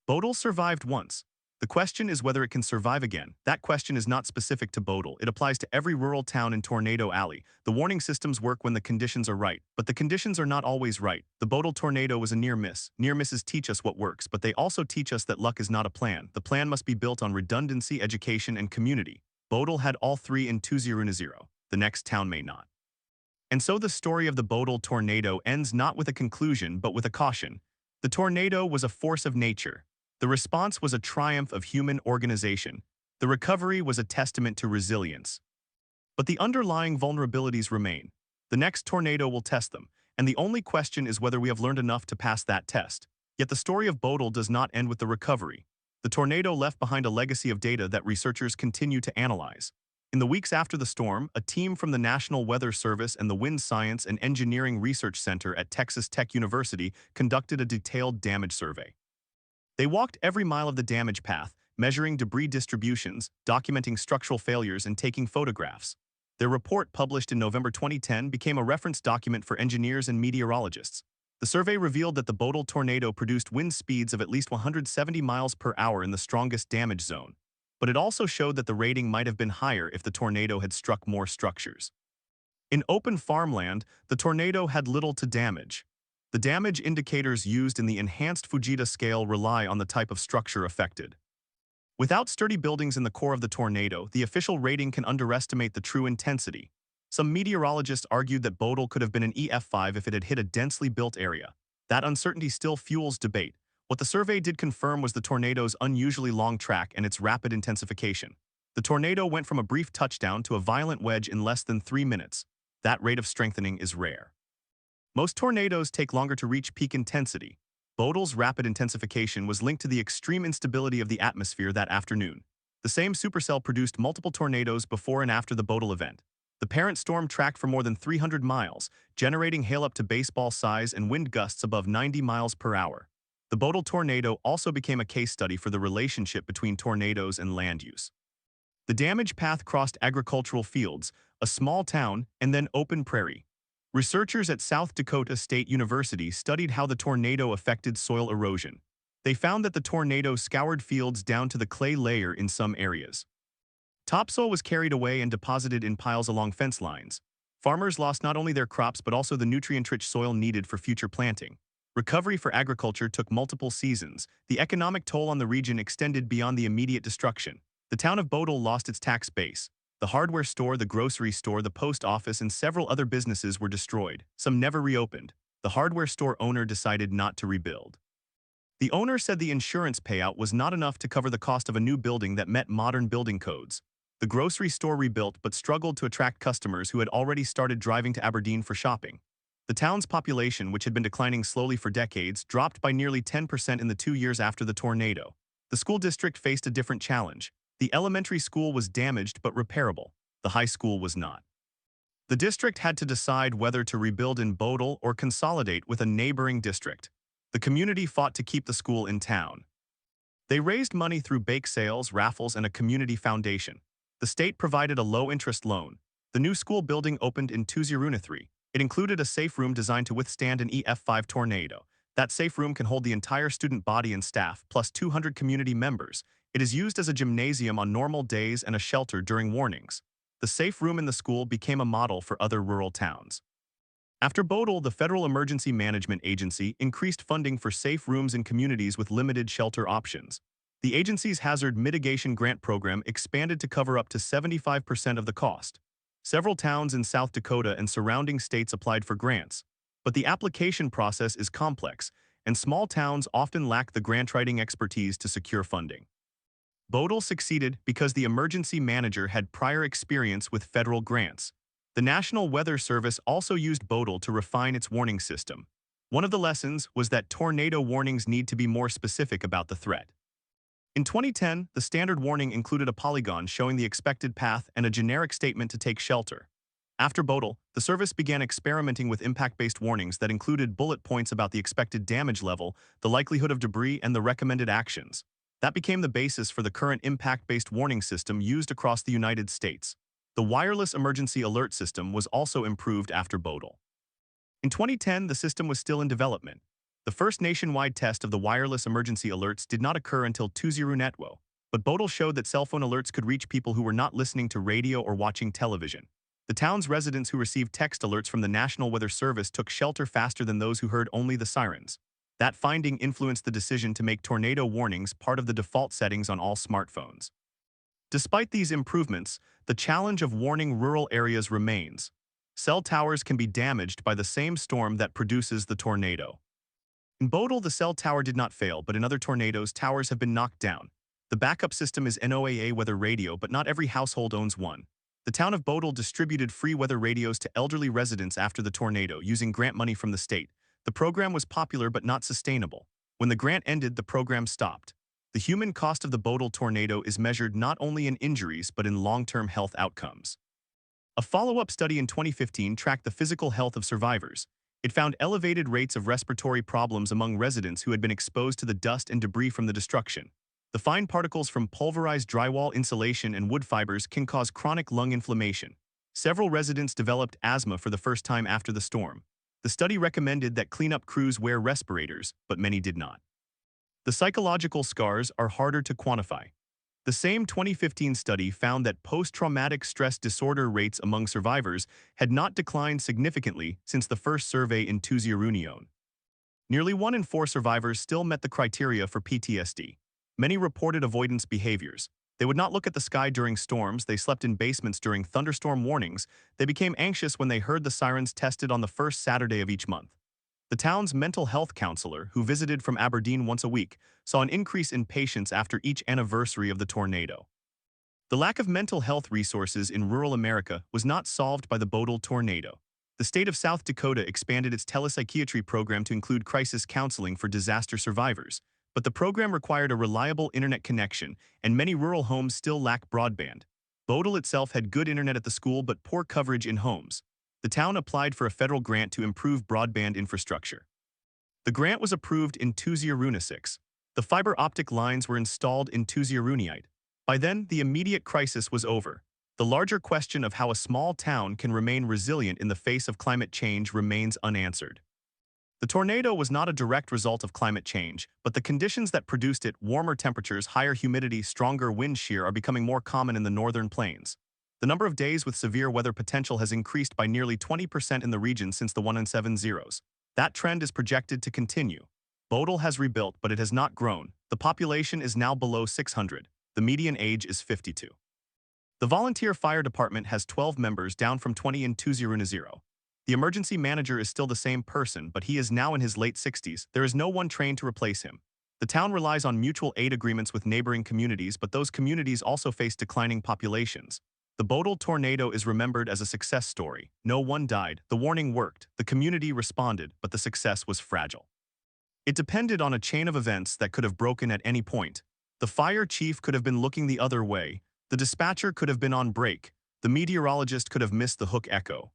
Bowdle survived once. The question is whether it can survive again. That question is not specific to Bowdle. It applies to every rural town in Tornado Alley. The warning systems work when the conditions are right, but the conditions are not always right. The Bowdle tornado was a near miss. Near misses teach us what works, but they also teach us that luck is not a plan. The plan must be built on redundancy, education, and community. Bowdle had all three in 2010. The next town may not. And so the story of the Bowdle tornado ends not with a conclusion, but with a caution. The tornado was a force of nature. The response was a triumph of human organization. The recovery was a testament to resilience. But the underlying vulnerabilities remain. The next tornado will test them, and the only question is whether we have learned enough to pass that test. Yet the story of Bowdle does not end with the recovery. The tornado left behind a legacy of data that researchers continue to analyze. In the weeks after the storm, a team from the National Weather Service and the Wind Science and Engineering Research Center at Texas Tech University conducted a detailed damage survey. They walked every mile of the damage path, measuring debris distributions, documenting structural failures, and taking photographs. Their report, published in November 2010, became a reference document for engineers and meteorologists. The survey revealed that the Bowdle tornado produced wind speeds of at least 170 miles per hour in the strongest damage zone. But it also showed that the rating might have been higher if the tornado had struck more structures. In open farmland, the tornado had little to damage. The damage indicators used in the enhanced Fujita scale rely on the type of structure affected. Without sturdy buildings in the core of the tornado, the official rating can underestimate the true intensity. Some meteorologists argued that Bowdle could have been an EF5 if it had hit a densely built area. That uncertainty still fuels debate. What the survey did confirm was the tornado's unusually long track and its rapid intensification. The tornado went from a brief touchdown to a violent wedge in less than 3 minutes. That rate of strengthening is rare. Most tornadoes take longer to reach peak intensity. Bowdle's rapid intensification was linked to the extreme instability of the atmosphere that afternoon. The same supercell produced multiple tornadoes before and after the Bowdle event. The parent storm tracked for more than 300 miles, generating hail up to baseball size and wind gusts above 90 miles per hour. The Bowdle tornado also became a case study for the relationship between tornadoes and land use. The damage path crossed agricultural fields, a small town, and then open prairie. Researchers at South Dakota State University studied how the tornado affected soil erosion. They found that the tornado scoured fields down to the clay layer in some areas. Topsoil was carried away and deposited in piles along fence lines. Farmers lost not only their crops but also the nutrient-rich soil needed for future planting. Recovery for agriculture took multiple seasons. The economic toll on the region extended beyond the immediate destruction. The town of Bowdle lost its tax base. The hardware store, the grocery store, the post office, and several other businesses were destroyed. Some never reopened. The hardware store owner decided not to rebuild. The owner said the insurance payout was not enough to cover the cost of a new building that met modern building codes. The grocery store rebuilt but struggled to attract customers who had already started driving to Aberdeen for shopping. The town's population, which had been declining slowly for decades, dropped by nearly 10% in the 2 years after the tornado. The school district faced a different challenge. The elementary school was damaged but repairable. The high school was not. The district had to decide whether to rebuild in Bowdle or consolidate with a neighboring district. The community fought to keep the school in town. They raised money through bake sales, raffles, and a community foundation. The state provided a low-interest loan. The new school building opened in 2003. It included a safe room designed to withstand an EF5 tornado. That safe room can hold the entire student body and staff, plus 200 community members. It is used as a gymnasium on normal days and a shelter during warnings. The safe room in the school became a model for other rural towns. After Bowdle, the Federal Emergency Management Agency increased funding for safe rooms in communities with limited shelter options. The agency's hazard mitigation grant program expanded to cover up to 75% of the cost. Several towns in South Dakota and surrounding states applied for grants, but the application process is complex, and small towns often lack the grant-writing expertise to secure funding. Bowdle succeeded because the emergency manager had prior experience with federal grants. The National Weather Service also used Bowdle to refine its warning system. One of the lessons was that tornado warnings need to be more specific about the threat. In 2010, the standard warning included a polygon showing the expected path and a generic statement to take shelter. After Bowdle, the service began experimenting with impact-based warnings that included bullet points about the expected damage level, the likelihood of debris, and the recommended actions. That became the basis for the current impact-based warning system used across the United States. The wireless emergency alert system was also improved after Bowdle. In 2010, the system was still in development. The first nationwide test of the wireless emergency alerts did not occur until 2010, but Bowdle showed that cell phone alerts could reach people who were not listening to radio or watching television. The town's residents who received text alerts from the National Weather Service took shelter faster than those who heard only the sirens. That finding influenced the decision to make tornado warnings part of the default settings on all smartphones. Despite these improvements, the challenge of warning rural areas remains. Cell towers can be damaged by the same storm that produces the tornado. In Bowdle, the cell tower did not fail, but in other tornadoes, towers have been knocked down. The backup system is NOAA weather radio, but not every household owns one. The town of Bowdle distributed free weather radios to elderly residents after the tornado, using grant money from the state. The program was popular but not sustainable. When the grant ended, the program stopped. The human cost of the Bowdle tornado is measured not only in injuries but in long-term health outcomes. A follow-up study in 2015 tracked the physical health of survivors. It found elevated rates of respiratory problems among residents who had been exposed to the dust and debris from the destruction. The fine particles from pulverized drywall insulation and wood fibers can cause chronic lung inflammation. Several residents developed asthma for the first time after the storm. The study recommended that cleanup crews wear respirators, but many did not. The psychological scars are harder to quantify. The same 2015 study found that post-traumatic stress disorder rates among survivors had not declined significantly since the first survey in 2009. Nearly 1 in 4 survivors still met the criteria for PTSD. Many reported avoidance behaviors. They would not look at the sky during storms, they slept in basements during thunderstorm warnings, they became anxious when they heard the sirens tested on the first Saturday of each month. The town's mental health counselor, who visited from Aberdeen once a week, saw an increase in patients after each anniversary of the tornado. The lack of mental health resources in rural America was not solved by the Bowdle tornado. The state of South Dakota expanded its telepsychiatry program to include crisis counseling for disaster survivors, but the program required a reliable internet connection, and many rural homes still lack broadband. Bowdle itself had good internet at the school but poor coverage in homes. The town applied for a federal grant to improve broadband infrastructure. The grant was approved in 2006. The fiber optic lines were installed in 2008. By then, the immediate crisis was over. The larger question of how a small town can remain resilient in the face of climate change remains unanswered. The tornado was not a direct result of climate change, but the conditions that produced it, warmer temperatures, higher humidity, stronger wind shear, are becoming more common in the northern plains. The number of days with severe weather potential has increased by nearly 20% in the region since the 1-in-7 That trend is projected to continue. Bowdle has rebuilt, but it has not grown. The population is now below 600. The median age is 52. The volunteer fire department has 12 members, down from 20 in 2010. The emergency manager is still the same person, but he is now in his late 60s. There is no one trained to replace him. The town relies on mutual aid agreements with neighboring communities, but those communities also face declining populations. The Bowdle tornado is remembered as a success story. No one died, the warning worked, the community responded, but the success was fragile. It depended on a chain of events that could have broken at any point. The fire chief could have been looking the other way, the dispatcher could have been on break, the meteorologist could have missed the hook echo.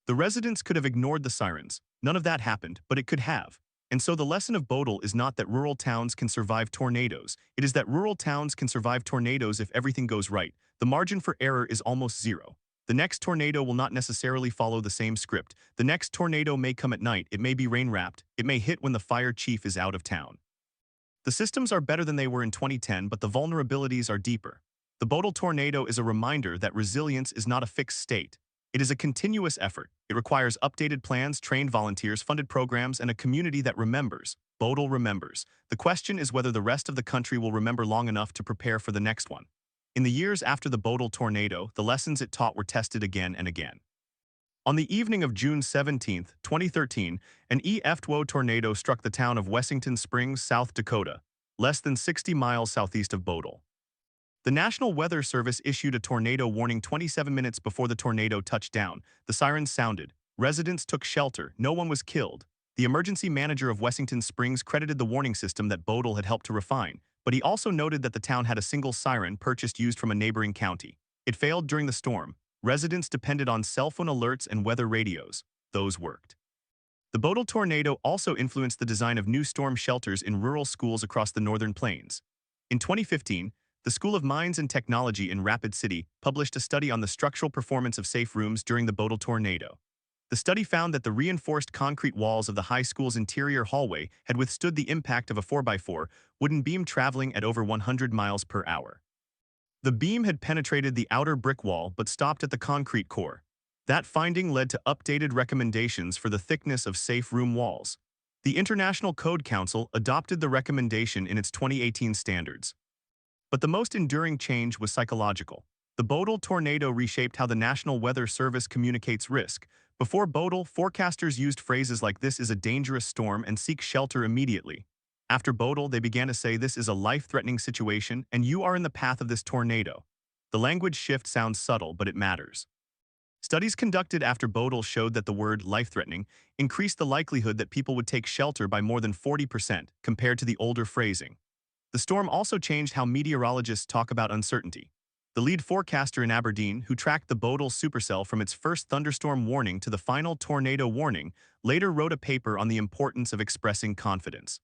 The residents could have ignored the sirens. None of that happened, but it could have. And so the lesson of Bowdle is not that rural towns can survive tornadoes. It is that rural towns can survive tornadoes if everything goes right. The margin for error is almost zero. The next tornado will not necessarily follow the same script. The next tornado may come at night, it may be rain-wrapped, it may hit when the fire chief is out of town. The systems are better than they were in 2010, but the vulnerabilities are deeper. The Bowdle tornado is a reminder that resilience is not a fixed state. It is a continuous effort. It requires updated plans, trained volunteers, funded programs, and a community that remembers. Bowdle remembers. The question is whether the rest of the country will remember long enough to prepare for the next one. In the years after the Bowdle tornado, the lessons it taught were tested again and again. On the evening of June 17, 2013, an EF2 tornado struck the town of Wessington Springs, South Dakota, less than 60 miles southeast of Bowdle. The National Weather Service issued a tornado warning 27 minutes before the tornado touched down. The sirens sounded. Residents took shelter. No one was killed. The emergency manager of Wessington Springs credited the warning system that Bowdle had helped to refine, but he also noted that the town had a single siren purchased used from a neighboring county. It failed during the storm. Residents depended on cell phone alerts and weather radios. Those worked. The Bowdle tornado also influenced the design of new storm shelters in rural schools across the northern plains. In 2015, the School of Mines and Technology in Rapid City published a study on the structural performance of safe rooms during the Bowdle tornado. The study found that the reinforced concrete walls of the high school's interior hallway had withstood the impact of a 4x4 wooden beam traveling at over 100 miles per hour. The beam had penetrated the outer brick wall but stopped at the concrete core. That finding led to updated recommendations for the thickness of safe room walls. The International Code Council adopted the recommendation in its 2018 standards. But the most enduring change was psychological. The Bowdle tornado reshaped how the National Weather Service communicates risk. Before Bowdle, forecasters used phrases like "this is a dangerous storm" and "seek shelter immediately." After Bowdle, they began to say "this is a life-threatening situation and you are in the path of this tornado." The language shift sounds subtle, but it matters. Studies conducted after Bowdle showed that the word "life-threatening" increased the likelihood that people would take shelter by more than 40% compared to the older phrasing. The storm also changed how meteorologists talk about uncertainty. The lead forecaster in Aberdeen, who tracked the Bowdle supercell from its first thunderstorm warning to the final tornado warning, later wrote a paper on the importance of expressing confidence.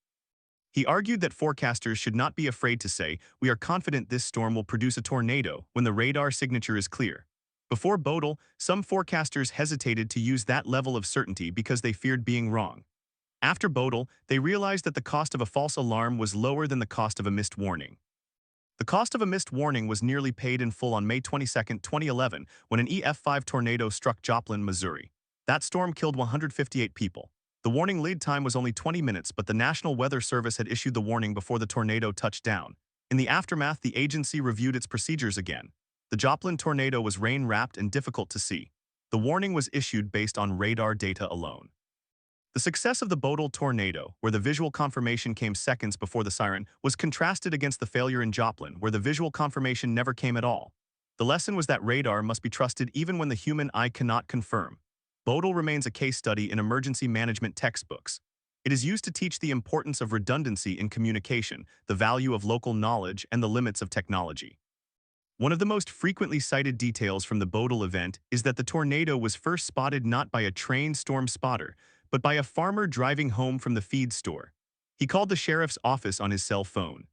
He argued that forecasters should not be afraid to say, "We are confident this storm will produce a tornado," when the radar signature is clear. Before Bowdle, some forecasters hesitated to use that level of certainty because they feared being wrong. After Bowdle, they realized that the cost of a false alarm was lower than the cost of a missed warning. The cost of a missed warning was nearly paid in full on May 22, 2011, when an EF5 tornado struck Joplin, Missouri. That storm killed 158 people. The warning lead time was only 20 minutes, but the National Weather Service had issued the warning before the tornado touched down. In the aftermath, the agency reviewed its procedures again. The Joplin tornado was rain-wrapped and difficult to see. The warning was issued based on radar data alone. The success of the Bowdle tornado, where the visual confirmation came seconds before the siren, was contrasted against the failure in Joplin, where the visual confirmation never came at all. The lesson was that radar must be trusted even when the human eye cannot confirm. Bowdle remains a case study in emergency management textbooks. It is used to teach the importance of redundancy in communication, the value of local knowledge, and the limits of technology. One of the most frequently cited details from the Bowdle event is that the tornado was first spotted not by a trained storm spotter, but by a farmer driving home from the feed store. He called the sheriff's office on his cell phone.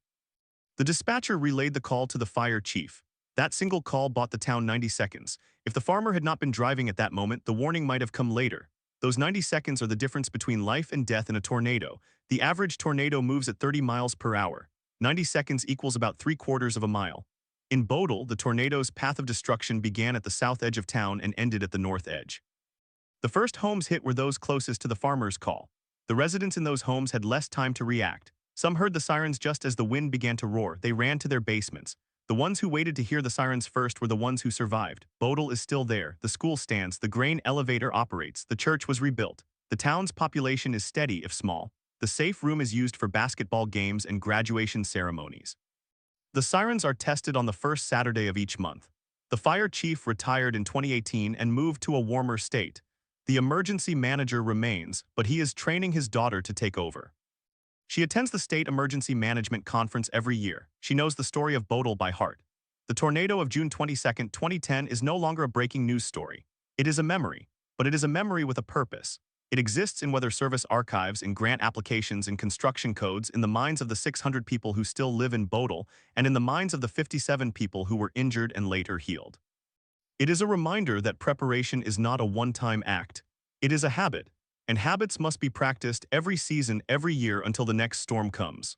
The dispatcher relayed the call to the fire chief. That single call bought the town 90 seconds. If the farmer had not been driving at that moment, the warning might have come later. Those 90 seconds are the difference between life and death in a tornado. The average tornado moves at 30 miles per hour. 90 seconds equals about 3/4 of a mile. In Bowdle, the tornado's path of destruction began at the south edge of town and ended at the north edge. The first homes hit were those closest to the farmer's call. The residents in those homes had less time to react. Some heard the sirens just as the wind began to roar. They ran to their basements. The ones who waited to hear the sirens first were the ones who survived. Bowdle is still there. The school stands. The grain elevator operates. The church was rebuilt. The town's population is steady, if small. The safe room is used for basketball games and graduation ceremonies. The sirens are tested on the first Saturday of each month. The fire chief retired in 2018 and moved to a warmer state. The emergency manager remains, but he is training his daughter to take over. She attends the State Emergency Management Conference every year. She knows the story of Bowdle by heart. The tornado of June 22, 2010 is no longer a breaking news story. It is a memory, but it is a memory with a purpose. It exists in weather service archives, in grant applications, in construction codes, in the minds of the 600 people who still live in Bowdle, and in the minds of the 57 people who were injured and later healed. It is a reminder that preparation is not a one-time act. It is a habit, and habits must be practiced every season, every year until the next storm comes.